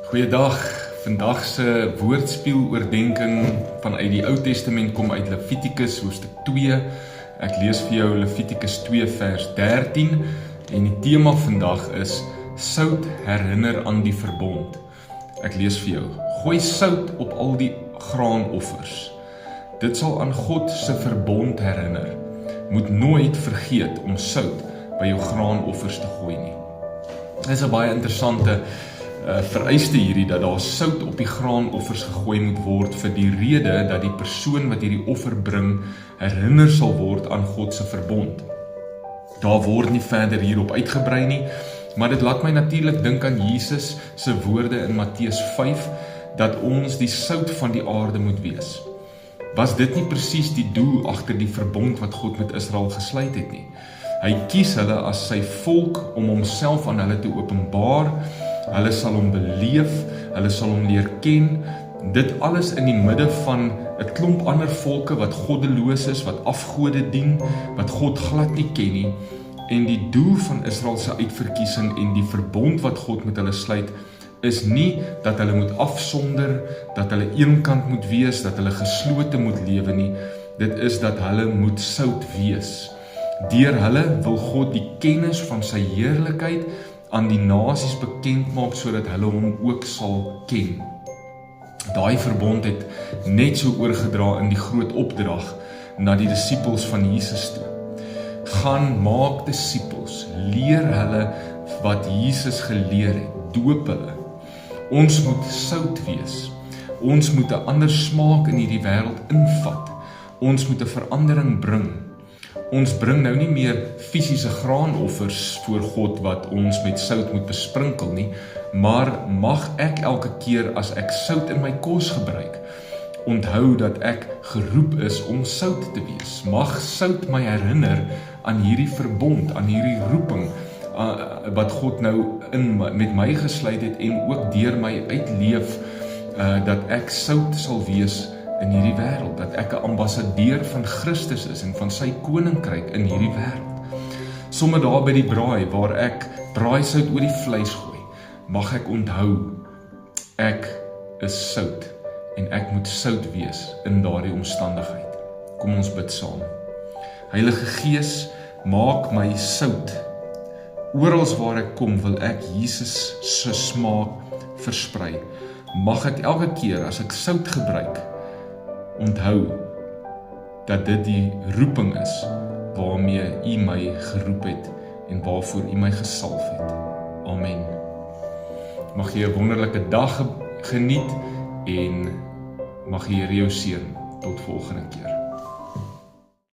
Goeiedag, vandag se woordspieloordenking vanuit die Ou Testament kom uit Levitikus hoofstuk 2. Ek lees vir jou Levitikus 2 vers 13 en die tema vandag is sout herinner aan die verbond. Ek lees vir jou: gooi sout op al die graanoffers. Dit sal aan God se verbond herinner. Moet nooit vergeet om sout by jou graanoffers te gooi nie. Dit is 'n baie interessante vereiste hierdie, dat daar sout op die graanoffers gegooi moet word vir die rede dat die persoon wat hierdie offer bring herinner sal word aan God se verbond. Daar word nie verder hierop uitgebrei nie, maar dit laat my natuurlik dink aan Jesus se woorde in Matteus 5 dat ons die sout van die aarde moet wees. Was dit nie presies die doel agter die verbond wat God met Israel gesluit het nie? Hy kies hulle as sy volk om homself aan hulle te openbaar. Hulle sal hom beleef, hulle sal hom leer ken, dit alles in die midde van 'n klomp ander volke wat goddeloos is, wat afgode dien, wat God glad nie ken nie. En die doel van Israel se uitverkiesing en die verbond wat God met hulle sluit, is nie dat hulle moet afsonder, dat hulle eenkant moet wees, dat hulle geslote moet lewe nie. Dit is dat hulle moet sout wees. Deur hulle wil God die kennis van sy heerlikheid aan die nasies bekend maak, sodat hulle hom ook sal ken. Daai verbond het net so oorgedra in die groot opdrag na die disippels van Jesus toe. Gaan maak disippels, leer hulle wat Jesus geleer het, doop hulle. Ons moet sout wees. Ons moet 'n ander smaak in hierdie wêreld invat. Ons moet 'n verandering bring. Ons bring nou nie meer fisiese graanoffers voor God wat ons met sout moet besprinkel nie, maar mag ek elke keer as ek sout in my kos gebruik, onthou dat ek geroep is om sout te wees. Mag sout my herinner aan hierdie verbond, aan hierdie roeping wat God nou met my gesluit het en ook deur my uitleef, dat ek sout sal wees in hierdie wêreld, dat ek 'n ambassadeur van Christus is en van sy koninkryk in hierdie wêreld. Sommige daar by die braai waar ek braaisout oor die vleis gooi, mag ek onthou, ek is sout en ek moet sout wees in daardie omstandigheid. Kom ons bid saam. Heilige Gees, maak my sout. Orals waar ek kom, wil ek Jesus se smaak versprei. Mag ek elke keer as ek sout gebruik, onthou dat dit die roeping is waarmee U my geroep het en waarvoor U my gesalf het. Amen. Mag jy 'n wonderlike dag geniet en mag die Here jou seën. Tot volgende keer.